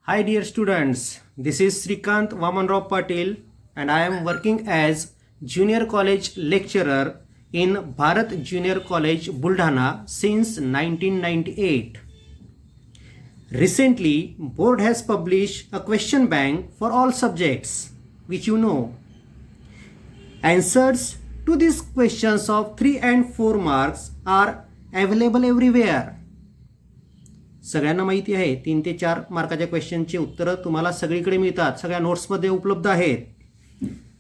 Hi dear students, this is Srikant Vamanrao Patil and I am working as Junior College Lecturer in Bharat Junior College Buldhana since 1998. Recently, board has published a question bank for all subjects, which you know. Answers to these questions of 3 and 4 marks are available everywhere. सगळ्यांना माहिती आहे 3 ते 4 मार्काच्या क्वेश्चनची उत्तरं तुम्हाला सगळीकडे मिळतात. सगळ्या नोट्समध्ये उपलब्ध आहेत.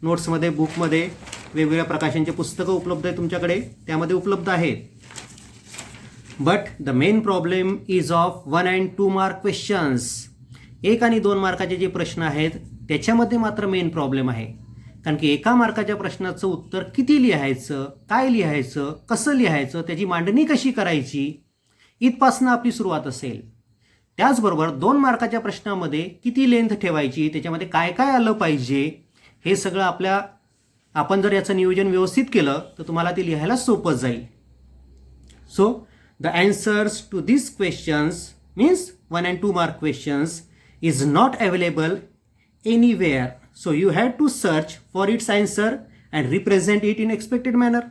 नोट्समध्ये बुकमध्ये वेगवेगळ्या प्रकाशनचे पुस्तकं उपलब्ध आहेत तुमच्याकडे, त्यामध्ये उपलब्ध आहेत. But the main problem is of 1 and 2 mark questions. 1 आणि 2 मार्काचे जे प्रश्न आहेत त्याच्यामध्ये मात्र मेन प्रॉब्लेम आहे. कारण की 1 मार्काच्या प्रश्नाचं उत्तर किती लिहायचं, काय लिहायचं, कसं लिहायचं, त्याची मांडणी कशी करायची, इथपासून आपली सुरुवात असेल. त्याचबरोबर 2 मार्काच्या प्रश्नामध्ये किती लेंथ ठेवायची, त्याच्यामध्ये काय काय आलं पाहिजे, हे सगळं आपण जर याचं नियोजन व्यवस्थित केलं तर तुम्हाला ते लिहायला सोपं जाईल. So the answers to this questions means 1 and 2 mark questions is not available anywhere. So you had to search for its answer and represent it in expected manner.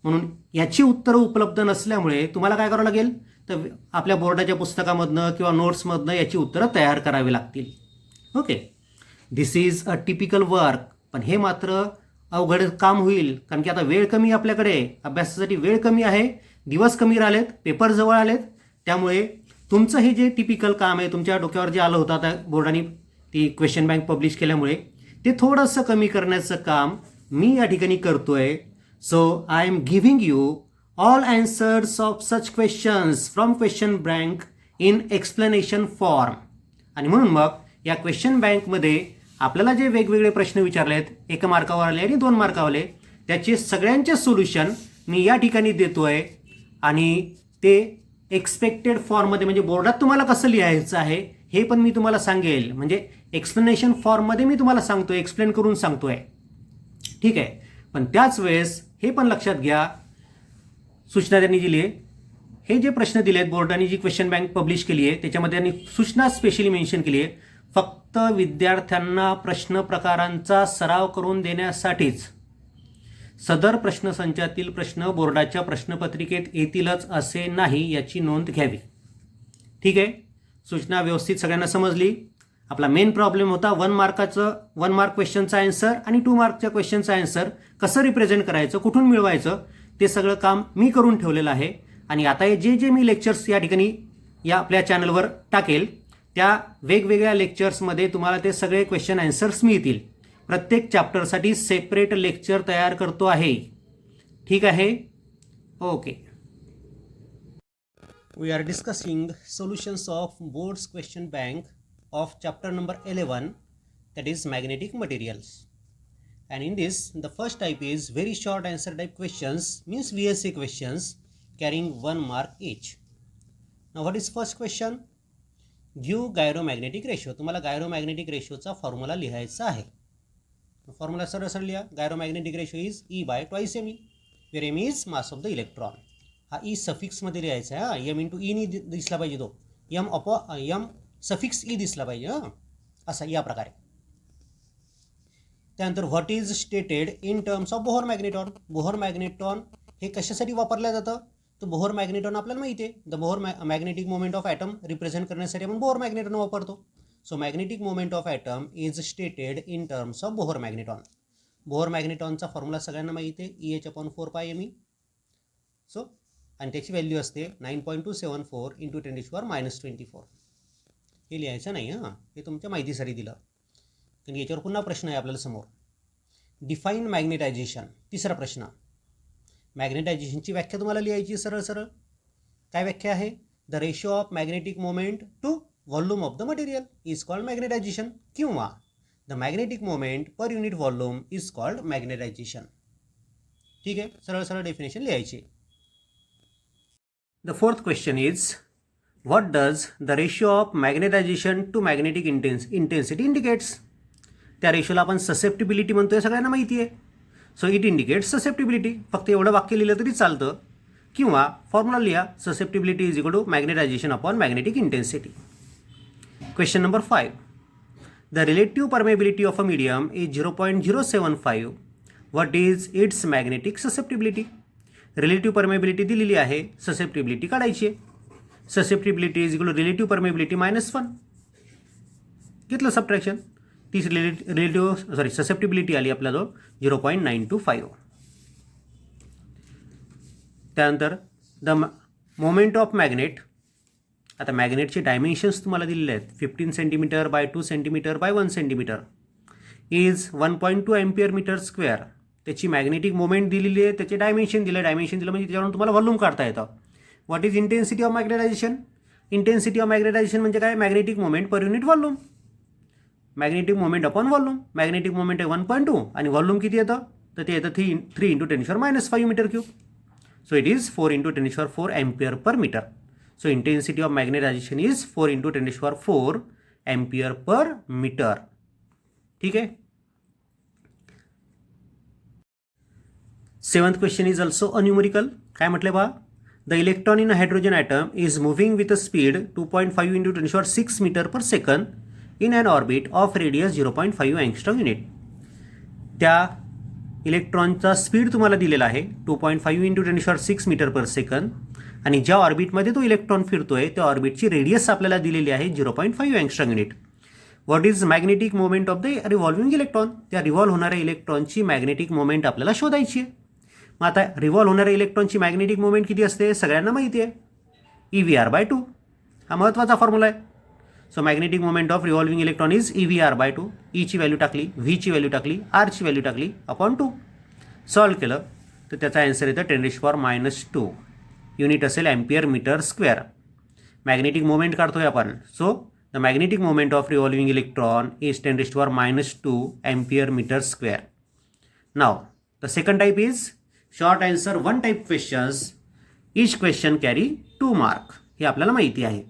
म्हणून याची उत्तरं उपलब्ध नसल्यामुळे तुम्हाला काय करावं लागेल, तर आपल्या बोर्डाच्या पुस्तकामधनं किंवा नोट्समधनं याची उत्तरं तयार करावी लागतील. Okay, this is a typical work. पण हे मात्र अवघड काम होईल, कारण की आता वेळ कमी आपल्याकडे, अभ्यासासाठी वेळ कमी आहे, दिवस कमी राहिलेत, पेपर जवळ आलेत. त्यामुळे तुमचं हे जे टिपिकल काम आहे, तुमच्या डोक्यावर जे आलं होतं आता बोर्डाने ती क्वेश्चन बँक पब्लिश केल्यामुळे, ते थोडंसं कमी करण्याचं काम मी या ठिकाणी करतोय. So I am giving you all answers of such questions from question bank in explanation form. आणि म्हणून मग या क्वेश्चन बँकमध्ये आपल्याला जे वेगवेगळे प्रश्न विचारले आहेत, 1 मार्कावर आले आणि 2 मार्कावर आले, त्याचे सगळ्यांचे सोल्युशन मी या ठिकाणी देतोय. आणि ते एक्सपेक्टेड फॉर्ममध्ये म्हणजे बोर्डात तुम्हाला कसं लिहायचं आहे हे पण मी तुम्हाला सांगेल. म्हणजे एक्सप्लेनेशन फॉर्ममध्ये मी तुम्हाला सांगतोय, एक्सप्लेन करून सांगतोय. ठीक आहे, पण त्याच वेळेस हे पण लक्षात घ्या, सूचना त्यांनी दिली आहे, हे जे प्रश्न दिले आहेत बोर्डाने जी क्वेश्चन बँक पब्लिश केली आहे त्याच्यामध्ये त्यांनी सूचना स्पेशली मेन्शन केली आहे, फक्त विद्यार्थ्यांना प्रश्न प्रकारांचा सराव करून देण्यासाठीच. सदर प्रश्नसंचातील प्रश्न बोर्डाच्या प्रश्नपत्रिकेत येतीलच असे नाही, याची नोंद घ्यावी. ठीक आहे, सूचना व्यवस्थित सगळ्यांना समजली. आपला मेन प्रॉब्लेम होता 1 मार्क क्वेश्चनचा आन्सर आणि 2 मार्कच्या क्वेश्चनचा आन्सर कसं रिप्रेझेंट करायचं, कुठून मिळवायचं, ते सगळं काम मी करून ठेवलेलं आहे. आणि आता हे जे मी लेक्चर्स या ठिकाणी या आपल्या चॅनलवर टाकेल, त्या वेगवेगळ्या लेक्चर्समध्ये तुम्हाला ते सगळे क्वेश्चन आन्सर्स मिळतील. प्रत्येक चॅप्टरसाठी सेपरेट लेक्चर तयार करतो आहे. ठीक आहे, okay. We are discussing solutions of boards question bank of chapter number 11, that is magnetic materials. And in this, the first type is very short answer type questions, means VSA questions carrying 1 mark each. Now what is first question? Give gyromagnetic ratio. तुम्हाला gyromagnetic ratio चा formula लिहायचा आहे. Formula सरळ लिहा. gyromagnetic ratio is E by twice me, where m is mass of the electron. हा E suffix मध्ये लिहायचा आहे. m into E नी दिसला पाहिजे, तो m सफिक्स ई दिसला पाहिजे. असा या प्रकारे. त्यानंतर what is stated in terms of Bohr magneton. Bohr magneton हे कशासाठी वापरलं जातं, तर बोहर मॅग्नेटॉन आपल्याला माहिती आहे, the Bohr magnetic moment of atom represent करण्यासाठी आपण बोहर मॅग्नेटॉन वापरतो. So magnetic moment of atom is stated in terms of Bohr magneton. Bohr मॅग्नेटॉनचा फॉर्म्युला सगळ्यांना माहिती आहे, EH/4πme. सो आणि त्याची व्हॅल्यू असते 9.274 × 10⁻24. हे लिहायचं नाही, हां, हे तुमच्या माहितीसाठी दिलं, कारण याच्यावर पुन्हा प्रश्न आहे आपल्याला समोर. Define magnetisation. तिसरा प्रश्न, मॅग्नेटायझेशनची व्याख्या तुम्हाला लिहायची सरळ. काय व्याख्या आहे, the ratio of magnetic moment to volume of the material is called magnetization, किंवा the magnetic moment per unit volume is called magnetization. ठीक आहे, सरळ डेफिनेशन लिहायची. The fourth question is what does the ratio of magnetization to magnetic intensity indicates. त्या रेशोला आपण susceptibility म्हणतोय, सगळ्यांना माहिती आहे. So it indicates susceptibility. फक्त एवढं वाक्य लिहिलं तरी चालतं, किंवा फॉर्म्युला लिहा, susceptibility is equal to magnetization upon magnetic intensity. Question number 5. The relative permeability of a medium is 0.075. What is its magnetic susceptibility? Relative permeability दिलेली आहे, ससेप्टिबिलिटी काढायची आहे. Susceptibility is equal to relative permeability -1. घेतलं subtraction. ती susceptibility आली आपल्याजवळ 0.925. त्यानंतर the moment of magnet. आता मॅग्नेटचे डायमेन्शन्स तुम्हाला दिलेले आहेत. 15 centimetre by 2 centimetre by 1 centimetre is 1.2 ampere metre square. त्याची मॅग्नेटिक मोमेंट दिलेली आहे, त्याचे डायमेन्शन दिलं म्हणजे त्याच्यावरून तुम्हाला व्हॉल्यूम काढता येतं. What is intensity of magnetisation? Intensity of magnetisation म्हणजे काय? Magnetic moment per unit volume. Magnetic moment upon volume. Magnetic moment आहे 1.2 आणि व्हॉल्यूम किती येतं? तर ते येतं 3 × 10⁻⁵ metre cube. So it is 4 × 10⁴ ampere per metre. So intensity of magnetization is 4 × 10⁴ ampere per metre. ठीक आहे. 7th question is also a numerical. काय म्हटलं बा? The electron in a hydrogen atom is moving with a speed 2.5 × 10⁶ metre per second in an orbit of radius 0.5 angstrom unit. त्या इलेक्ट्रॉनचा speed तुम्हाला दिलेला आहे 2.5 × 10⁶ मीटर पर सेकंद आणि ज्या ऑर्बिटमध्ये तो इलेक्ट्रॉन फिरतोय त्या ऑर्बिटची रेडियस आपल्याला दिलेली आहे 0.5 angstrom unit. What is magnetic moment of the revolving electron? त्या रिव्हॉल्व होणाऱ्या इलेक्ट्रॉनची मॅग्नेटिक मोमेंट आपल्याला शोधायची आहे. मग आता रिव्हॉल्व होणाऱ्या इलेक्ट्रॉनची मॅग्नेटिक मोमेंट किती असते? सगळ्यांना माहिती आहे, EVR/2. हा महत्त्वाचा फॉर्म्युला आहे. So magnetic moment of revolving electron is EVR/2. ईची व्हॅल्यू टाकली, व्हीची व्हॅल्यू टाकली, आरची व्हॅल्यू टाकली अपॉन 2. सॉल्व्ह केलं तर त्याचा आन्सर येतं 10⁻². युनिट असेल ampere metre square. Magnetic moment काढतोय आपण. So the magnetic moment of revolving electron is 10⁻² ampere metre square. Now the second type is short answer 1 type questions. Each question carry 2 mark. हे आपल्याला माहिती आहे.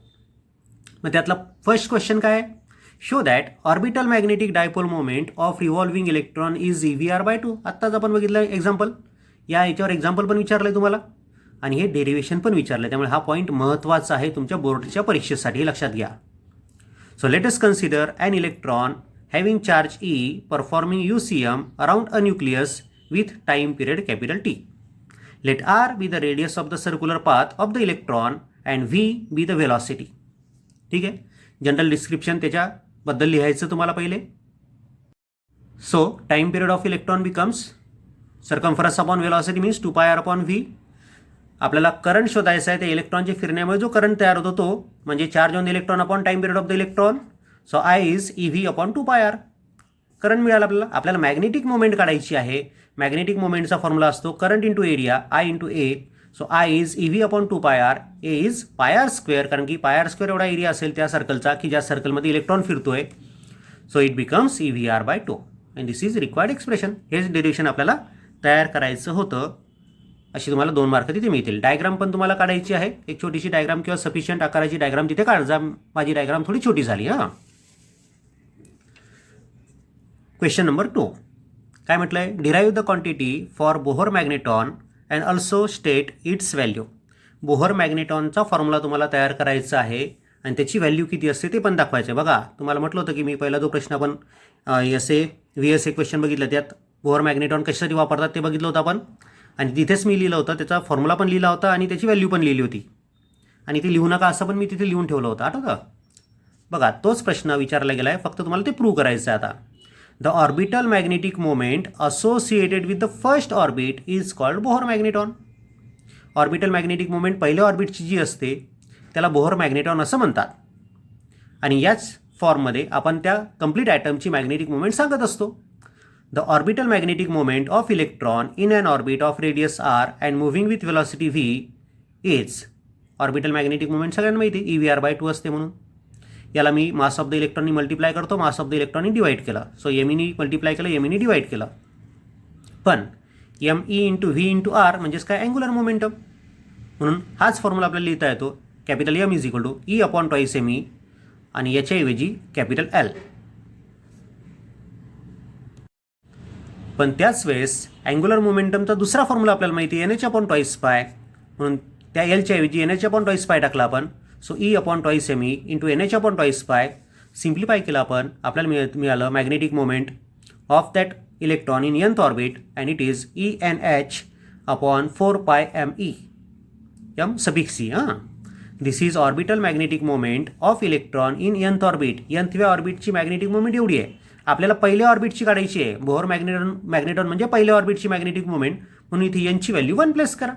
मग त्यातला फर्स्ट क्वेश्चन काय? Show that orbital magnetic dipole moment of revolving electron is EVR/2. आत्ताच आपण बघितलं एक्झाम्पल. याच्यावर एक्झाम्पल पण विचारलं आहे तुम्हाला आणि हे डेरिव्हेशन पण विचारलं. त्यामुळे हा पॉईंट महत्त्वाचा आहे तुमच्या बोर्डच्या परीक्षेसाठी, लक्षात घ्या. So let us consider an electron having charge E performing UCM around a nucleus with time period capital T. Let R be the radius of the circular path of the electron and V be the velocity. ठीक आहे. General description त्याच्याबद्दल लिहायचं तुम्हाला पहिले. So time period of electron becomes circumference upon velocity means 2πr/v. आपल्याला current शोधायचा आहे. त्या इलेक्ट्रॉनच्या फिरण्यामुळे जो करंट तयार होतो तो म्हणजे charge on the electron upon time period of the electron. So I is EV/2πr. Current मिळालं आपल्याला मॅग्नेटिक मोमेंट काढायची आहे. मॅग्नेटिक मोमेंटचा फॉर्म्युला असतो current into area I/A. So I is EV/2πr. A is πr², कारण की πr² एवढा area असेल त्या सर्कलचा की ज्या सर्कलमध्ये इलेक्ट्रॉन फिरतोय. So it becomes EVR/2 and this is required expression. हेच डेरिव्हेशन आपल्याला तयार करायचं होतं. अशी तुम्हाला 2 मार्क तिथे मिळतील. डायग्राम पण तुम्हाला काढायची आहे. एक छोटीशी डायग्राम किंवा सफिशियंट आकाराची डायग्राम तिथे काढा. माझी डायग्राम थोडी छोटी झाली. हां. Question number 2. काय म्हटलं आहे? Derive the quantity for Bohr magneton and also state its value. Bohr मॅग्नेटॉनचा फॉर्म्युला तुम्हाला तयार करायचा आहे आणि त्याची व्हॅल्यू किती असते ते पण दाखवायचं आहे. बघा तुम्हाला म्हटलं होतं की मी पहिला जो प्रश्न आपण VSA क्वेश्चन बघितलं त्यात बोहर मॅग्नेटॉन कशासाठी वापरतात ते बघितलं होतं आपण आणि तिथेच मी लिहिलं होतं. त्याचा फॉर्म्युला पण लिहिला होता आणि त्याची व्हॅल्यू पण लिहिली होती आणि ते लिहू नका असं पण मी तिथे लिहून ठेवलं होतं. आठवतं? बघा तोच प्रश्न विचारला गेला आहे. फक्त तुम्हाला ते प्रूव्ह करायचं आहे. आता the orbital magnetic moment associated with the first orbit is called Bohr magneton. Orbital magnetic moment पहिल्या ऑर्बिटची जी असते त्याला बोहर मॅग्नेटॉन असं म्हणतात आणि याच फॉर्ममध्ये आपण त्या कंप्लीट ॲटमची मॅग्नेटिक मोमेंट सांगत असतो. The orbital magnetic moment of electron in an orbit of radius R and moving with velocity V is. Orbital magnetic moment सगळ्यांना माहिती आहे EVR/2 असते म्हणून. याला मी मास ऑफ द इलेक्ट्रॉननी मल्टिप्लाय करतो, मास ऑफ द इलेक्ट्रॉननी डिवाईड केलं. सो एमईनी मल्टिप्लाय केलं, एमईनी डिवाईड केलं. पण ME × V × R म्हणजेच काय? Angular momentum. म्हणून हाच फॉर्म्युला आपल्याला लिहिता येतो. Capital M is equal to E/2ME आणि याच्याऐवजी कॅपिटल L. पण त्याच वेळेस अँग्युलर मोमेंटमचा दुसरा फॉर्म्युला आपल्याला माहिती आहे NH/2π. म्हणून त्या Lच्या ऐवजी NH/2π टाकला आपण. So E/2ME × NH/2π. सिम्प्लिफाय केलं आपण, आपल्याला मिळालं magnetic moment of that electron in nth orbit and it is ENH upon 4πme m suffix c. This is orbital magnetic moment of electron in nth orbit. nthव्या ऑर्बिटची magnetic moment एवढी आहे. आपल्याला पहिल्या ऑर्बिटची काढायची आहे. बोहर मॅग्नेटॉन म्हणजे पहिल्या ऑर्बिटची मॅग्नेटिक मोमेंट, म्हणून इथे n ची व्हॅल्यू 1 प्लेस करा.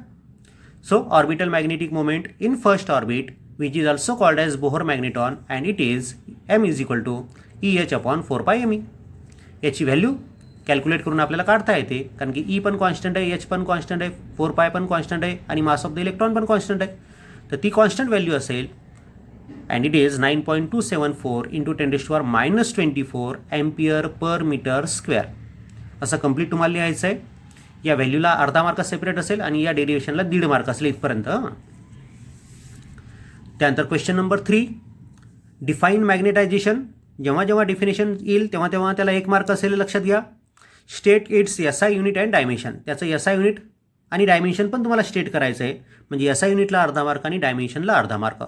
So orbital magnetic moment in first orbit which is also called as Bohr magneton and it is m is equal to EH upon 4πme. याची व्हॅल्यू कॅल्क्युलेट करून आपल्याला काढता येते, कारण की E पण कॉन्स्टंट आहे, H पण कॉन्स्टंट आहे, 4π पण कॉन्स्टंट आहे आणि मास ऑफ द इलेक्ट्रॉन पण कॉन्स्टंट आहे. तर ती कॉन्स्टंट व्हॅल्यू असेल and it is 9.274 into 10⁻24 ampere per metre square. असं कंप्लीट तुम्हाला लिहायचं आहे. या व्हॅल्यूला अर्धा मार्क सेपरेट असेल आणि या डेरिव्हेशनला 1.5 मार्क असेल इथपर्यंत. त्यानंतर क्वेश्चन नंबर 3, डिफाईन मॅग्नेटायझेशन. जेव्हा जेव्हा डिफिनेशन येईल तेव्हा तेव्हा त्याला 1 मार्क असेल, लक्षात घ्या. State it's SI unit and dimension. त्याचं SI युनिट आणि डायमेन्शन पण तुम्हाला स्टेट करायचं आहे, म्हणजे SI युनिटला अर्धा मार्क आणि डायमेन्शनला अर्धा मार्क.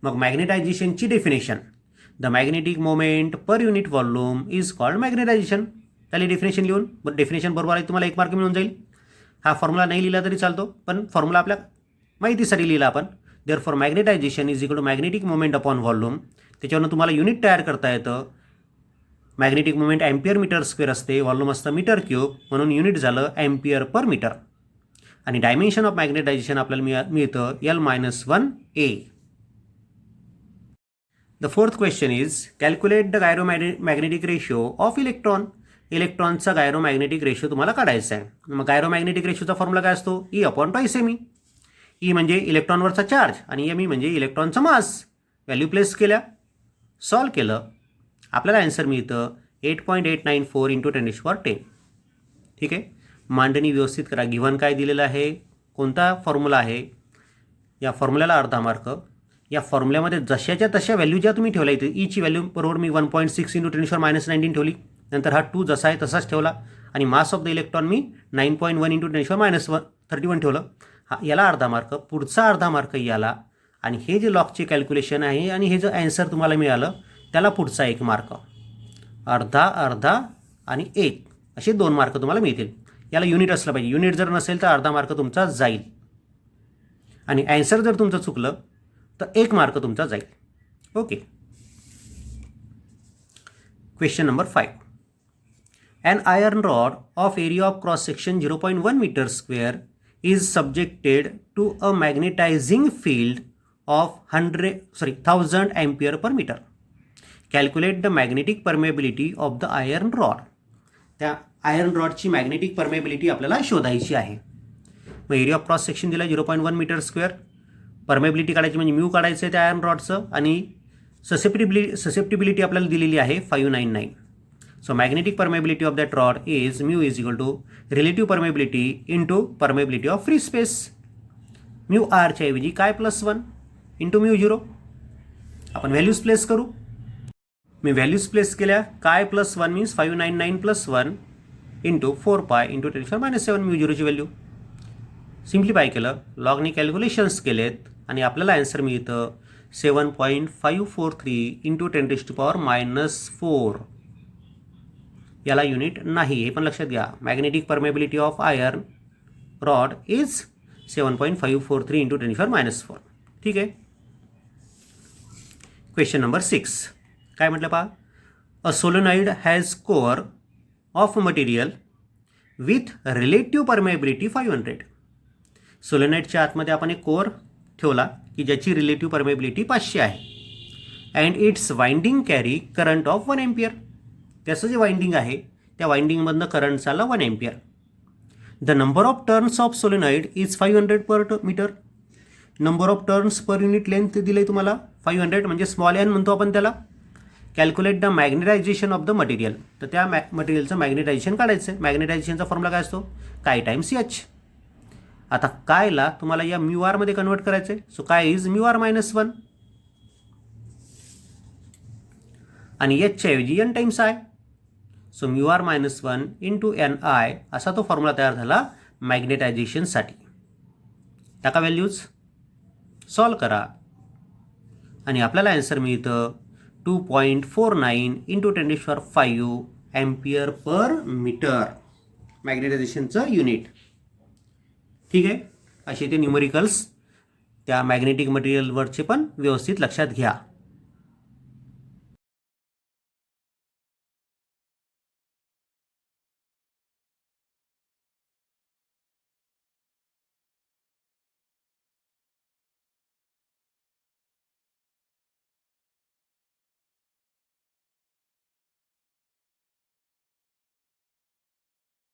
मग मॅग्नेटायझेशनची definition, the magnetic moment per unit volume is called magnetization. त्याला डेफिनेशन लिहून, डेफिनेशन बरोबर आहे तुम्हाला 1 मार्क मिळून जाईल. हा फॉर्म्युला नाही लिहिला तरी चालतो, पण फॉर्म्युला आपल्या माहितीसाठी लिहिला आपण. Therefore magnetization is equal to magnetic moment upon volume. त्याच्यावरून तुम्हाला युनिट तयार करता येतं. Magnetic moment ampere metre square असते, व्हॉल्यूम असतं मीटर क्यूब, म्हणून युनिट झालं एम्पियर पर मीटर. आणि डायमेन्शन ऑफ मॅग्नेटायझेशन आपल्याला मिळतं L-1A. The fourth question is calculate the gyromagnetic ratio of electron. इलेक्ट्रॉनचा गायरोमॅग्नेटिक रेशिओ तुम्हाला काढायचा आहे. मग गायरोमॅग्नेटिक रेशिओचा फॉर्म्युला काय असतो? E upon twice M. E म्हणजे इलेक्ट्रॉनवरचा चार्ज आणि M म्हणजे इलेक्ट्रॉनचा मास. व्हॅल्यू प्लेस केल्या, सॉल्व केलं, आपल्याला आन्सर मिळतं 8.894 इंटू 10⁻10. ठीक आहे. मांडणी व्यवस्थित करा. गिव्हन काय दिलेलं आहे, कोणता फॉर्म्युला आहे, या फॉर्म्युल्याला अर्धा मार्क. या फॉर्म्युल्यामध्ये जशाच्या तशा व्हॅल्यू ज्या तुम्ही ठेवल्या, इथे ईची व्हॅल्यू बरोबर मी 1.6 इंटू 10⁻19 ठेवली. नंतर हा 2 जसा आहे तसाच ठेवला आणि mass of the electron me 9.1 into 10⁻31 ठेवलं. हा याला अर्धा मार्क, पुढचा अर्धा मार्क याला, आणि हे जे लॉगचे कॅल्क्युलेशन आहे आणि हे जे ॲन्सर तुम्हाला मिळालं त्याला पुढचा 1 मार्क. अर्धा अर्धा आणि 1 असे 2 मार्क तुम्हाला मिळतील. याला युनिट असलं पाहिजे. युनिट जर नसेल तर अर्धा मार्क तुमचा जाईल आणि ॲन्सर जर तुमचं चुकलं तर 1 मार्क तुमचा जाईल. Okay. Question number 5. An iron rod of area of cross section 0.1 meter square is subjected to a magnetizing field of 1000 ampere per meter. Calculate the magnetic permeability of the iron rod. त्या iron रॉडची magnetic permeability आपल्याला शोधायची आहे. मग area of cross section दिला 0.1 metre square. Permeability काढायची म्हणजे mu काढायचं आहे त्या आयर्न रॉडचं, आणि ससेप्टिबिलिटी आपल्याला दिलेली आहे 599. So magnetic permeability of that rod is mu is equal to relative permeability into permeability of free space. Mu आरच्या ऐवजी काय +1 इंटू म्यू 0. आपण व्हॅल्यूज प्लेस करू. मी व्हॅल्यूज प्लेस केल्या. काय +1 मीन्स 599 + 1 इंटू 4π इंटू 10⁻7 म्यू 0ची व्हॅल्यू. सिम्प्लिफाय केलं, लॉगने कॅल्क्युलेशन्स केलेत आणि आपल्याला आन्सर मिळतं 7.543 इंटू 10⁻⁻4. याला युनिट नाही, हे पण लक्षात घ्या. Magnetic permeability of iron rod is 7.543 into 10⁻⁻4. ठीक आहे. क्वेश्चन नंबर 6 काय म्हटलं पहा. A solenoid has core of material with relative permeability 500. सोलेनॉइडच्या आतमध्ये आपण एक कोअर ठेवला की ज्याची रिलेटिव्ह परमेबिलिटी 500 आहे. And its winding carry current of 1 ampere. त्याचं जे वाइंडिंग आहे त्या वाइंडिंगमधनं करंट चालला 1 ampere. The number of turns of solenoid is 500 per metre. Number of turns per unit length दिले तुम्हाला 500, म्हणजे स्मॉल एन म्हणतो आपण त्याला. Calculate the magnetization of the material. तर त्या मटेरियलचं मॅग्नेटायझेशन काढायचं आहे. मॅग्नेटायझेशनचा फॉर्म्युला काय असतो? काय टाइम्स एच. आता कायला तुम्हाला या म्यू आरमध्ये कन्वर्ट करायचं आहे. सो काय इज म्यू आर -1 आणि एचच्या ऐवजी N times I. So mu R -1 into N I असा तो फॉर्म्युला तयार झाला मॅग्नेटायझेशनसाठी. टाका व्हॅल्यूज, सॉल्व करा आणि आपल्याला आन्सर मिळतं 2.49 into 10⁵ ampere per metre मॅग्नेटायझेशनचं unit. ठीक आहे, असे ते न्यूमरिकल्स त्या मॅग्नेटिक मटेरियलवरचे पण व्यवस्थित लक्षात घ्या.